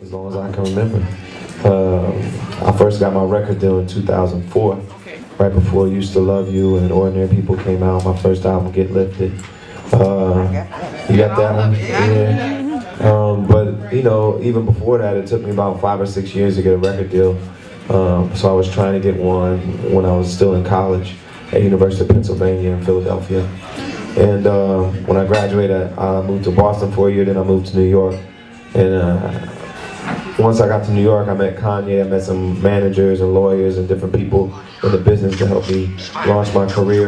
as long as I can remember. I first got my record deal in 2004, right before Used to Love You and Ordinary People came out. My first album, Get Lifted. You got that one? Yeah. But you know, even before that, it took me about 5 or 6 years to get a record deal. So I was trying to get one when I was still in college at University of Pennsylvania in Philadelphia. And when I graduated, I moved to Boston for a year, then I moved to New York. And once I got to New York, I met Kanye, I met some managers and lawyers and different people in the business to help me launch my career.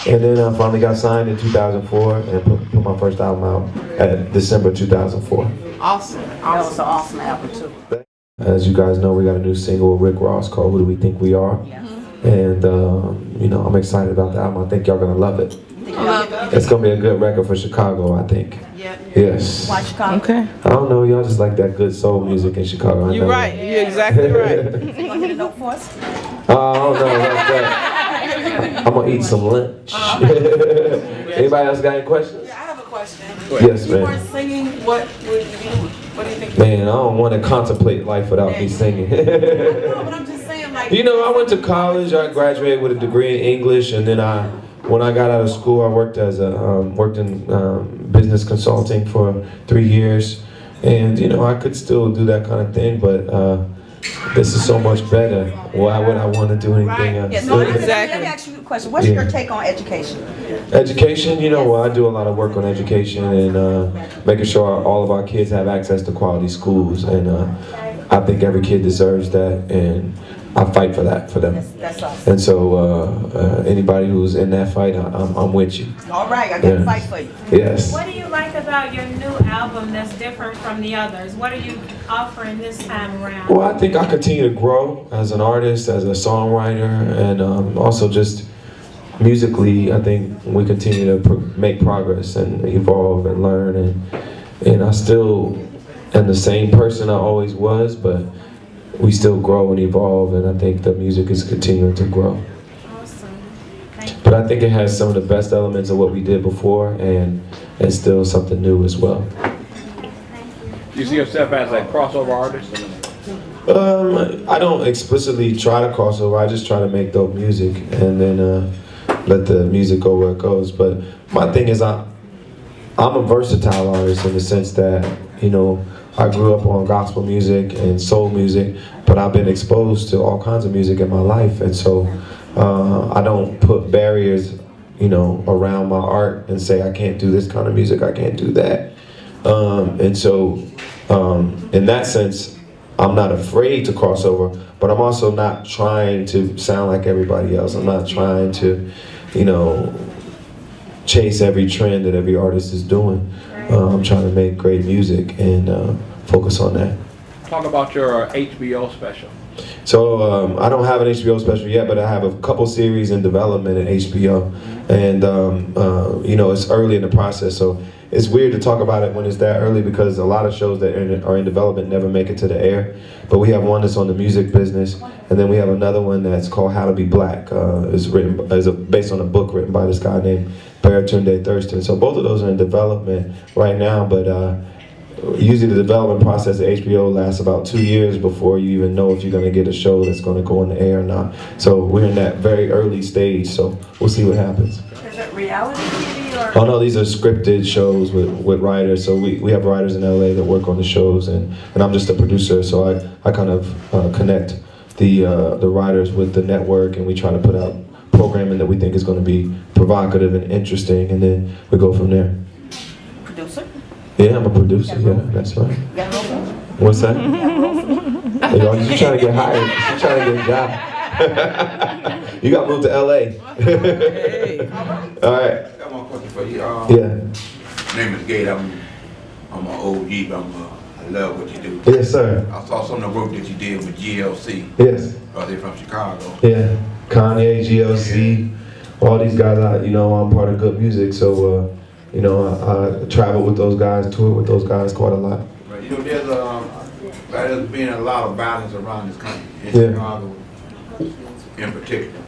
And then I finally got signed in 2004 and put my first album out at December 2004. Awesome. That was an awesome album too. As you guys know, we got a new single with Rick Ross called Who Do We Think We Are? Yeah. And you know, I'm excited about the album. I think y'all gonna love it. It's gonna be a good record for Chicago, I think. Yeah. Yes. Why Chicago? Okay. I don't know, y'all just like that good soul music in Chicago. You're right. You're exactly right. You gonna hit a note for us? I don't know about that. I'm gonna eat some lunch. Anybody else got any questions? Yeah, I have a question. Yes, If you man. weren't singing, what would you do? What do you think? Man, I don't want to contemplate life without me singing. No, but I'm just saying, like. You know, I went to college. I graduated with a degree in English, and then when I got out of school, I worked in business consulting for 3 years, and you know, I could still do that kind of thing, but this is so much better. Why would I want to do anything else? Yeah, so let me ask you a question. What's your take on education? Education, you know, well, I do a lot of work on education and making sure all of our kids have access to quality schools, and I think every kid deserves that, and I fight for that for them. That's awesome. And so anybody who's in that fight, I'm with you. All right, I got to fight for you. Yes. What do you like about your new album that's different from the others? What are you offering this time around? Well, I think I continue to grow as an artist, as a songwriter, and also just musically. I think we continue to make progress and evolve and learn, and I still am the same person I always was, but we still grow and evolve, and I think the music is continuing to grow. Awesome. Thank you. But I think it has some of the best elements of what we did before, and it's still something new as well. Do you see yourself as a crossover artist? I don't explicitly try to cross over. I just try to make dope music and then let the music go where it goes. But my thing is, I'm a versatile artist in the sense that, you know, I grew up on gospel music and soul music, but I've been exposed to all kinds of music in my life, and so I don't put barriers, you know, around my art and say I can't do this kind of music, I can't do that. And so in that sense, I'm not afraid to cross over, but I'm also not trying to sound like everybody else. I'm not trying to, you know, chase every trend that every artist is doing. I'm trying to make great music and focus on that. Talk about your HBO special. So I don't have an HBO special yet, but I have a couple series in development at HBO, and you know, it's early in the process, so it's weird to talk about it when it's that early because a lot of shows that are in development never make it to the air. But we have one that's on the music business, and then we have another one that's called How to Be Black. It's based on a book written by this guy named Baratunde Thurston. So both of those are in development right now, but usually the development process at HBO lasts about 2 years before you even know if you're going to get a show that's going to go on the air or not. So we're in that very early stage, so we'll see what happens. Is it reality TV or? Oh no, these are scripted shows with writers. So we have writers in LA that work on the shows, and I'm just a producer, so I kind of connect the writers with the network, and we try to put out programming that we think is going to be provocative and interesting, and then we go from there. Producer? Yeah, I'm a producer. Yeah, that's right. You got a role for me? What's that? You got a role for me? Hey, y'all, you trying to get hired? You trying to get a job? You got moved to LA. All right. I got one question for you. Yeah. My name is Gate. I'm an OG, but I love what you do. Yes, sir. I saw some of the work that you did with GLC. Yes. They're from Chicago. Yeah. Kanye, GLC, all these guys. You know, I'm part of Good Music, so you know, I travel with those guys, tour with those guys quite a lot. Right. You know, there's been a lot of violence around this country, in Chicago in particular.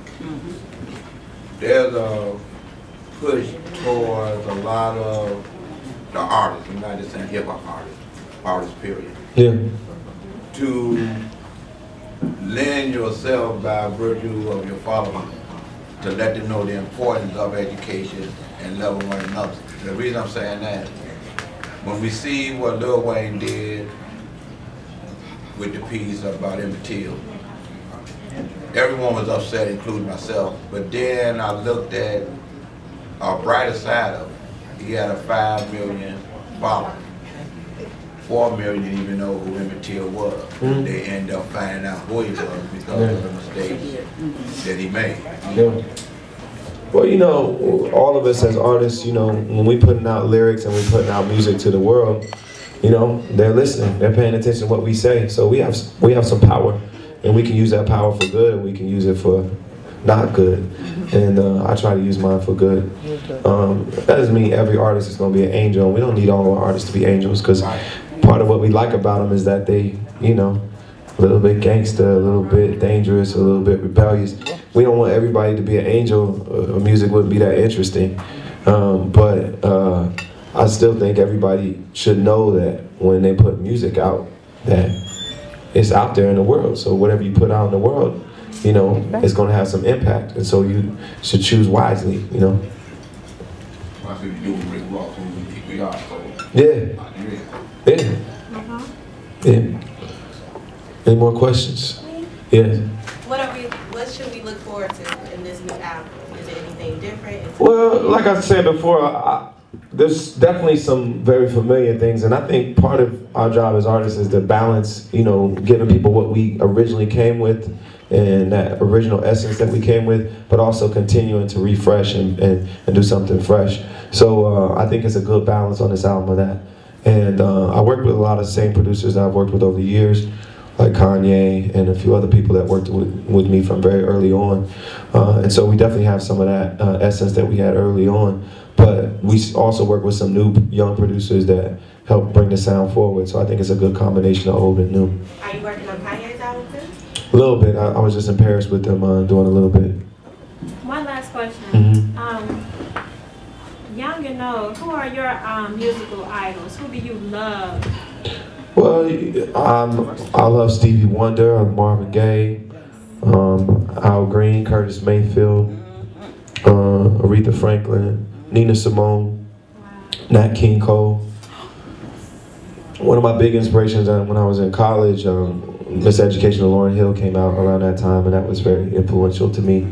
There's a push towards a lot of the artists, I'm not just saying hip-hop artists period. Yeah. to lend yourself by virtue of your following to let them know the importance of education and loving one another. The reason I'm saying that, when we see what Lil Wayne did with the piece about Emmett Till, everyone was upset, including myself. But then I looked at a brighter side of it. He had a 5 million followers. 4 million even know who Emmett Till was. They end up finding out who he was because of the mistakes that he made. Yeah. Well, you know, all of us as artists, you know, when we putting out lyrics and we putting out music to the world, you know, they're listening, they're paying attention to what we say. So we have some power, and we can use that power for good, and we can use it for not good. And I try to use mine for good. That doesn't mean every artist is going to be an angel. We don't need all our artists to be angels, because part of what we like about them is that they, you know, a little bit gangster, a little bit dangerous, a little bit rebellious. We don't want everybody to be an angel. Music wouldn't be that interesting. But I still think everybody should know that when they put music out, that it's out there in the world. So whatever you put out in the world, you know, it's going to have some impact. And so you should choose wisely, you know. That's what you do with Rick Ross when we kick me off. Yeah. Yeah. Yeah. Any more questions? Yes. What should we look forward to in this new album? Is it anything different? Well, like I said before, there's definitely some very familiar things, and I think part of our job as artists is to balance, you know, giving people what we originally came with and that original essence that we came with, but also continuing to refresh and do something fresh. So I think it's a good balance on this album of that. And I worked with a lot of the same producers that I've worked with over the years, like Kanye and a few other people that worked with me from very early on. And so we definitely have some of that essence that we had early on. But we also work with some new young producers that help bring the sound forward. So I think it's a good combination of old and new. Are you working on Kanye's album too? A little bit. I was just in Paris with them doing a little bit. One last question. Young and old, who are your musical idols? Who do you love? Well, I love Stevie Wonder, Marvin Gaye, Al Green, Curtis Mayfield, Aretha Franklin, Nina Simone, Nat King Cole. One of my big inspirations when I was in college, Miseducation of Lauryn Hill came out around that time, and that was very influential to me.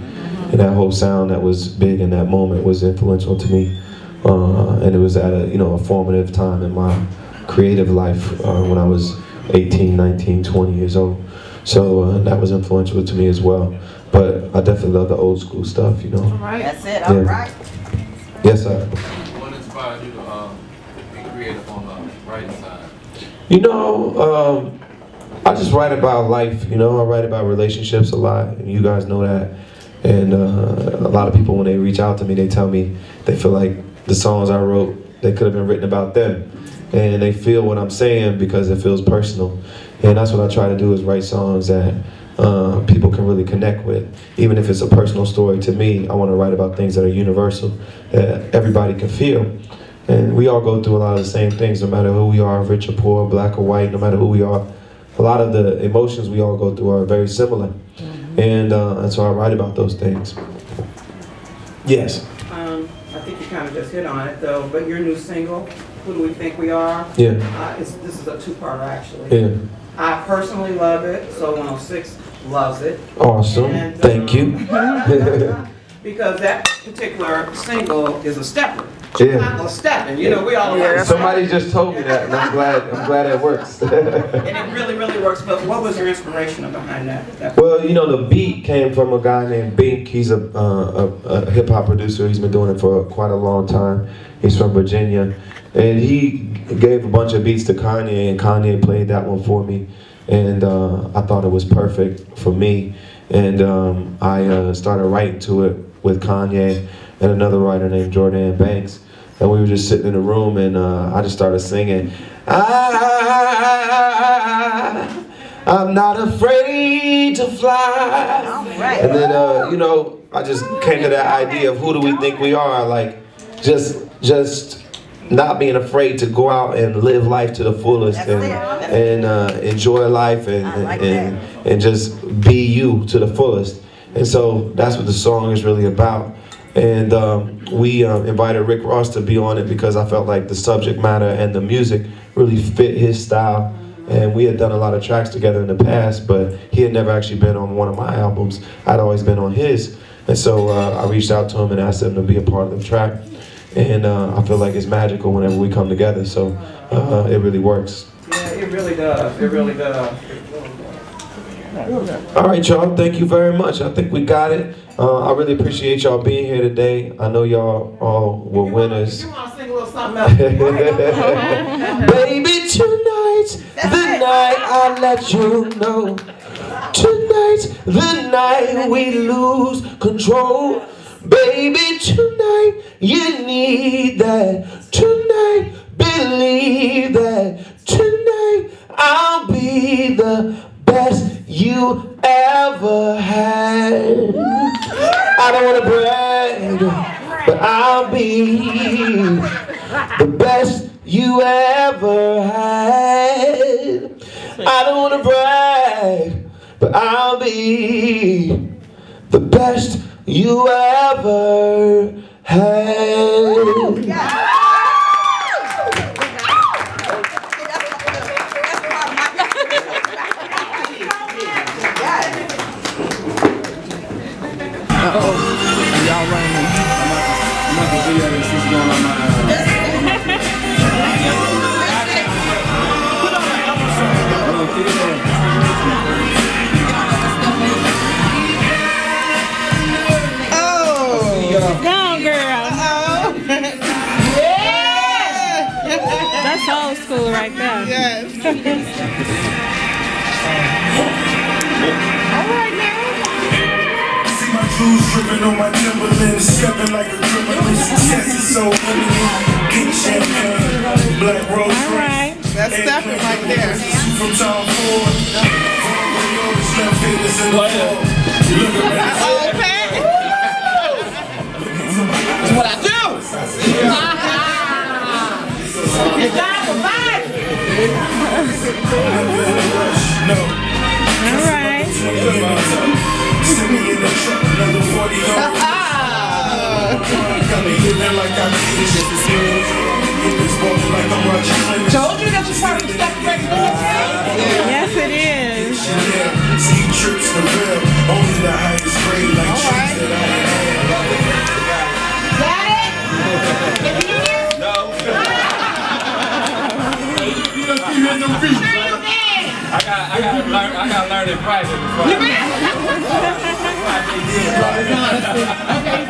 And that whole sound that was big in that moment was influential to me. And it was at a formative time in my creative life when I was 18, 19, 20 years old. So that was influential to me as well. But I definitely love the old school stuff, you know. All right. That's it, all right. Yes, sir. What inspired you to be creative on the writing side? You know, I just write about life, you know. I write about relationships a lot, and you guys know that. And a lot of people, when they reach out to me, they tell me they feel like the songs I wrote, they could have been written about them. And they feel what I'm saying because it feels personal. And that's what I try to do, is write songs that people can really connect with. Even if it's a personal story to me, I want to write about things that are universal, that everybody can feel. And we all go through a lot of the same things, no matter who we are, rich or poor, black or white, no matter who we are. A lot of the emotions we all go through are very similar. And so I write about those things. Yes? I think you kind of just hit on it, though, but your new single, Who Do We Think We Are? Yeah. This is a two-parter, actually. Yeah. I personally love it, so 106 loves it. Awesome. And, thank you. Because that particular single is a stepper. Yeah. Not a stepping, you know, we all about Somebody just told me that, and I'm glad it works. And it really, really works. But what was your inspiration behind that? Well, you know, the beat came from a guy named Bink. He's a hip hop producer. He's been doing it for quite a long time. He's from Virginia, and he gave a bunch of beats to Kanye, and Kanye played that one for me, and I thought it was perfect for me, and I started writing to it with Kanye and another writer named Jordan Banks. And we were just sitting in a room, and I just started singing, I'm not afraid to fly. Right. And then, you know, I just came to that idea of who do we think we are? Like, just not being afraid to go out and live life to the fullest and enjoy life and just be you to the fullest. And so that's what the song is really about. And we invited Rick Ross to be on it because I felt like the subject matter and the music really fit his style. And we had done a lot of tracks together in the past, but he had never actually been on one of my albums. I'd always been on his. And so I reached out to him and asked him to be a part of the track. And I feel like it's magical whenever we come together, so it really works. Yeah, it really does. It really does. All right, y'all, thank you very much. I think we got it. I really appreciate y'all being here today. I know y'all all were winners. You want to sing a little something else? Baby, tonight's the night I let you know. Tonight's the night we lose control. Baby, tonight you need that. Tonight, believe that. Tonight, I'll be the best you ever had. I don't want to brag, but I'll be the best you ever had. I don't want to brag, but I'll be the best you ever had. Y'all running. I'm about to see this is going on my Go on, girl. Yeah! That's old school right there. Yes. All right, now. My jewels dripping on my Timberlands, stepping like a criminal. Success is so imminent. Pink champagne, black rose. All right. That's stepping right there. From Tom Ford, left haters in the floor. Look at me. Okay. That's what I do. You got to fight. No. All right. Send me in the truck, another 40 on. Got me living like I'm Told you that's a part of the stuff regular. Yes, it is. See trips the real, only the highest grade like trees that I Got it? If you hear? No. I gotta learn in private before. Okay,